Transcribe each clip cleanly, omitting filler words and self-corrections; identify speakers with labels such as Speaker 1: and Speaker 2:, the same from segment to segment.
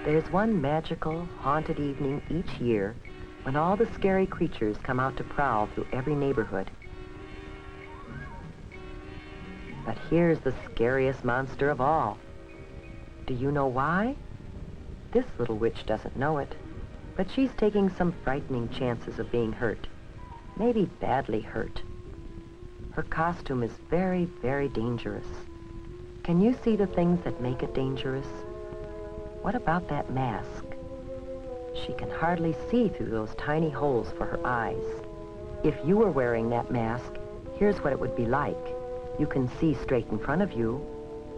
Speaker 1: There's one magical, haunted evening each year when all the scary creatures come out to prowl through every neighborhood. But here's the scariest monster of all. Do you know why? This little witch doesn't know it, but she's taking some frightening chances of being hurt, maybe badly hurt. Her costume is very, very dangerous. Can you see the things that make it dangerous? What about that mask? She can hardly see through those tiny holes for her eyes. If you were wearing that mask, here's what it would be like. You can see straight in front of you,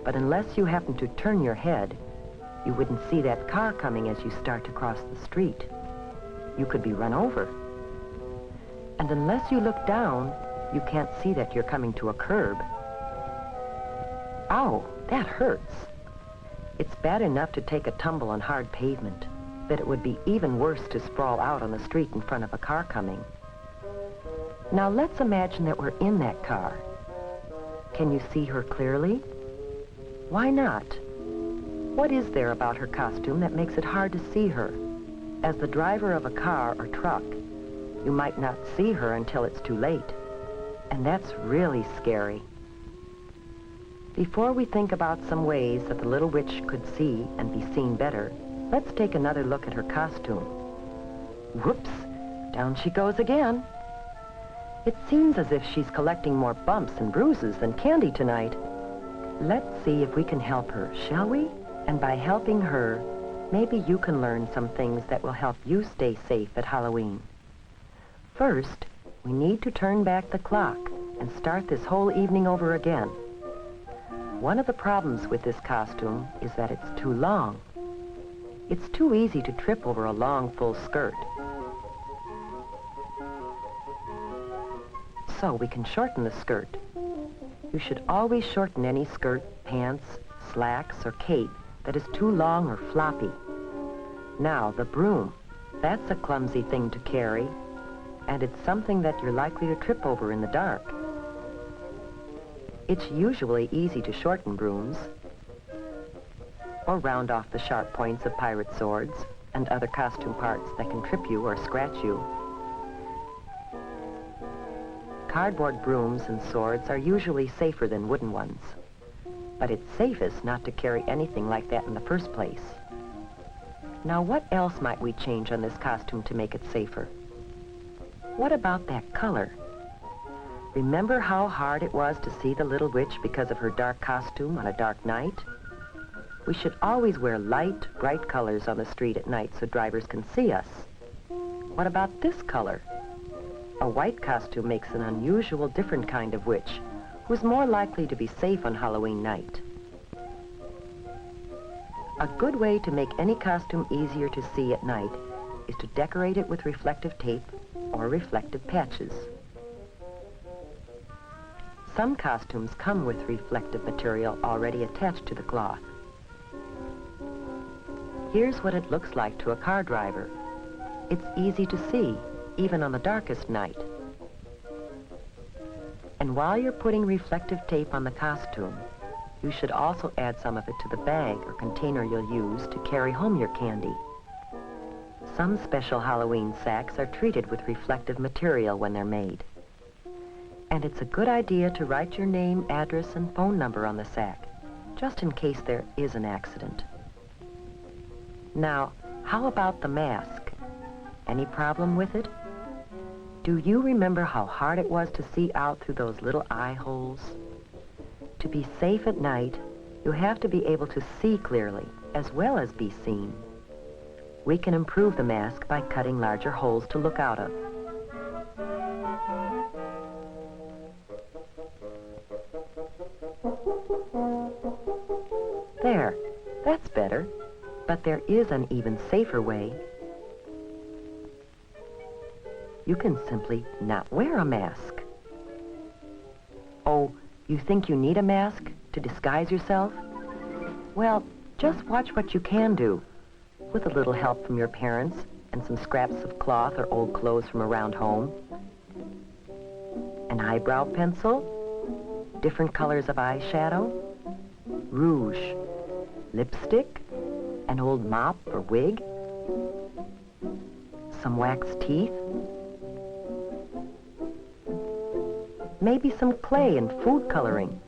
Speaker 1: but unless you happen to turn your head, you wouldn't see that car coming as you start to cross the street. You could be run over. And unless you look down, you can't see that you're coming to a curb. Ow, that hurts. It's bad enough to take a tumble on hard pavement, but it would be even worse to sprawl out on the street in front of a car coming. Now let's imagine that we're in that car. Can you see her clearly? Why not? What is there about her costume that makes it hard to see her? As the driver of a car or truck, you might not see her until it's too late. And that's really scary. Before we think about some ways that the little witch could see and be seen better, let's take another look at her costume. Whoops, down she goes again. It seems as if she's collecting more bumps and bruises than candy tonight. Let's see if we can help her, shall we? And by helping her, maybe you can learn some things that will help you stay safe at Halloween. First, we need to turn back the clock and start this whole evening over again. One of the problems with this costume is that it's too long. It's too easy to trip over a long, full skirt. So we can shorten the skirt. You should always shorten any skirt, pants, slacks, or cape that is too long or floppy. Now, the broom. That's a clumsy thing to carry, and it's something that you're likely to trip over in the dark. It's usually easy to shorten brooms or round off the sharp points of pirate swords and other costume parts that can trip you or scratch you. Cardboard brooms and swords are usually safer than wooden ones, but it's safest not to carry anything like that in the first place. Now, what else might we change on this costume to make it safer? What about that color? Remember how hard it was to see the little witch because of her dark costume on a dark night? We should always wear light, bright colors on the street at night so drivers can see us. What about this color? A white costume makes an unusual, different kind of witch who's more likely to be safe on Halloween night. A good way to make any costume easier to see at night is to decorate it with reflective tape or reflective patches. Some costumes come with reflective material already attached to the cloth. Here's what it looks like to a car driver. It's easy to see, even on the darkest night. And while you're putting reflective tape on the costume, you should also add some of it to the bag or container you'll use to carry home your candy. Some special Halloween sacks are treated with reflective material when they're made. And it's a good idea to write your name, address, and phone number on the sack, just in case there is an accident. Now, how about the mask? Any problem with it? Do you remember how hard it was to see out through those little eye holes? To be safe at night, you have to be able to see clearly, as well as be seen. We can improve the mask by cutting larger holes to look out of. There, that's better, but there is an even safer way. you can simply not wear a mask. Oh, you think you need a mask to disguise yourself? Well, just watch what you can do, with a little help from your parents and some scraps of cloth or old clothes from around home. An eyebrow pencil, different colors of eyeshadow, rouge, lipstick, an old mop or wig, some wax teeth, maybe some clay and food coloring,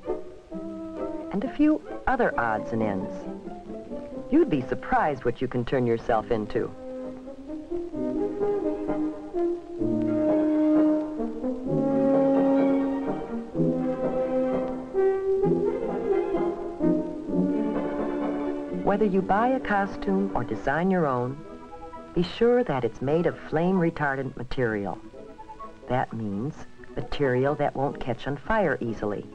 Speaker 1: and a few other odds and ends. You'd be surprised what you can turn yourself into. Whether you buy a costume or design your own, be sure that it's made of flame-retardant material. That means material that won't catch on fire easily.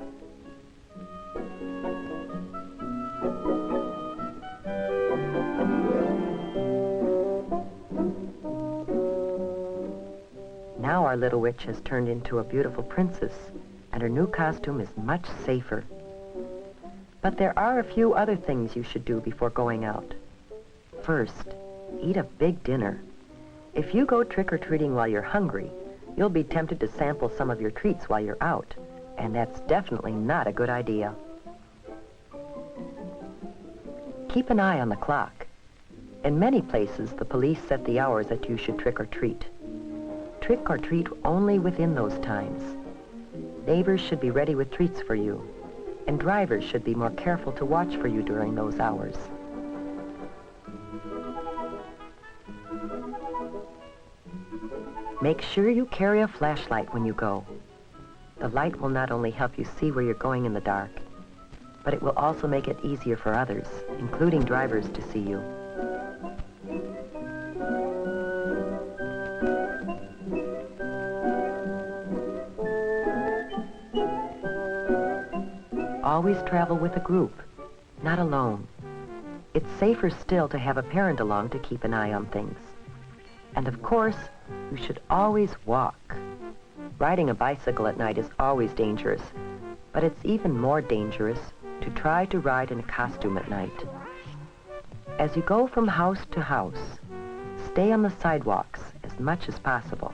Speaker 1: Now our little witch has turned into a beautiful princess, and her new costume is much safer. But there are a few other things you should do before going out. First, eat a big dinner. If you go trick-or-treating while you're hungry, you'll be tempted to sample some of your treats while you're out, and that's definitely not a good idea. Keep an eye on the clock. In many places, the police set the hours that you should trick-or-treat. Trick-or-treat only within those times. Neighbors should be ready with treats for you, and drivers should be more careful to watch for you during those hours. Make sure you carry a flashlight when you go. The light will not only help you see where you're going in the dark, but it will also make it easier for others, including drivers, to see you. Always travel with a group, not alone. It's safer still to have a parent along to keep an eye on things. And of course, you should always walk. Riding a bicycle at night is always dangerous, but it's even more dangerous to try to ride in a costume at night. As you go from house to house, stay on the sidewalks as much as possible.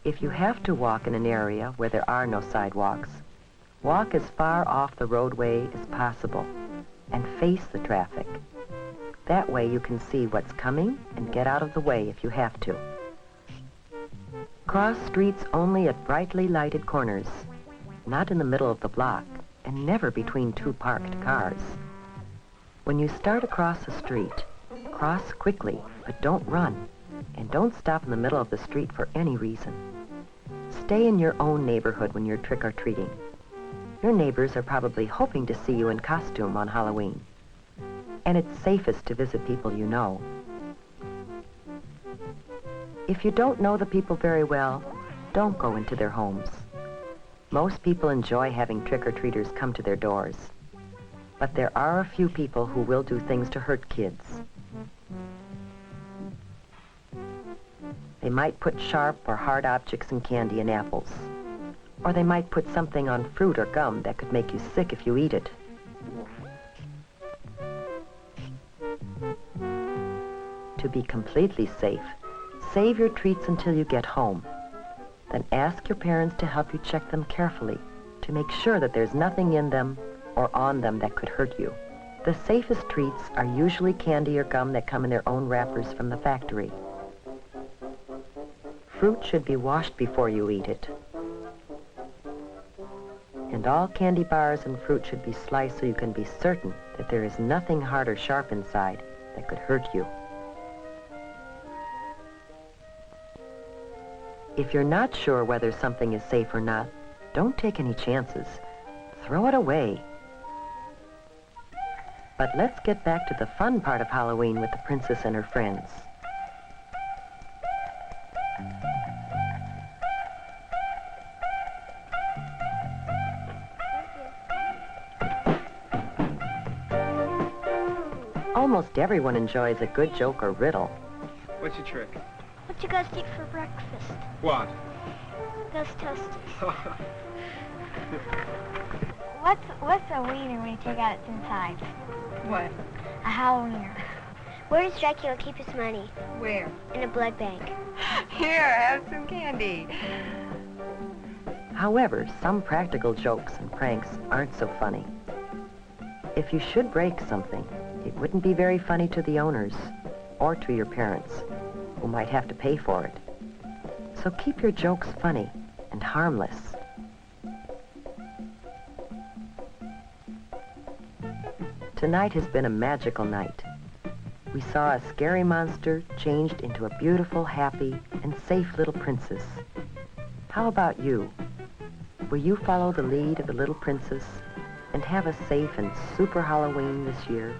Speaker 1: If you have to walk in an area where there are no sidewalks, walk as far off the roadway as possible and face the traffic. That way you can see what's coming and get out of the way if you have to. Cross streets only at brightly lighted corners, not in the middle of the block, and never between two parked cars. When you start across the street, cross quickly, but don't run, and don't stop in the middle of the street for any reason. Stay in your own neighborhood when you're trick-or-treating. Your neighbors are probably hoping to see you in costume on Halloween, and it's safest to visit people you know. If you don't know the people very well, don't go into their homes. Most people enjoy having trick-or-treaters come to their doors, but there are a few people who will do things to hurt kids. They might put sharp or hard objects in candy and apples, or they might put something on fruit or gum that could make you sick if you eat it. To be completely safe, save your treats until you get home. Then ask your parents to help you check them carefully to make sure that there's nothing in them or on them that could hurt you. The safest treats are usually candy or gum that come in their own wrappers from the factory. Fruit should be washed before you eat it. And all candy bars and fruit should be sliced so you can be certain that there is nothing hard or sharp inside that could hurt you. If you're not sure whether something is safe or not, don't take any chances. Throw it away. But let's get back to the fun part of Halloween with the princess and her friends. Almost everyone enjoys a good joke or riddle.
Speaker 2: What's your trick? What you guys eat for breakfast?
Speaker 3: What?
Speaker 2: Those toasties. What's a wiener when you take out its inside?
Speaker 4: What?
Speaker 2: A Halloweener. Where does Dracula keep his money?
Speaker 4: Where?
Speaker 2: In a blood bank.
Speaker 4: Here, have some candy.
Speaker 1: However, some practical jokes and pranks aren't so funny. If you should break something, it wouldn't be very funny to the owners or to your parents, who might have to pay for it. So keep your jokes funny and harmless. Tonight has been a magical night. We saw a scary monster changed into a beautiful, happy, and safe little princess. How about you? Will you follow the lead of the little princess and have a safe and super Halloween this year?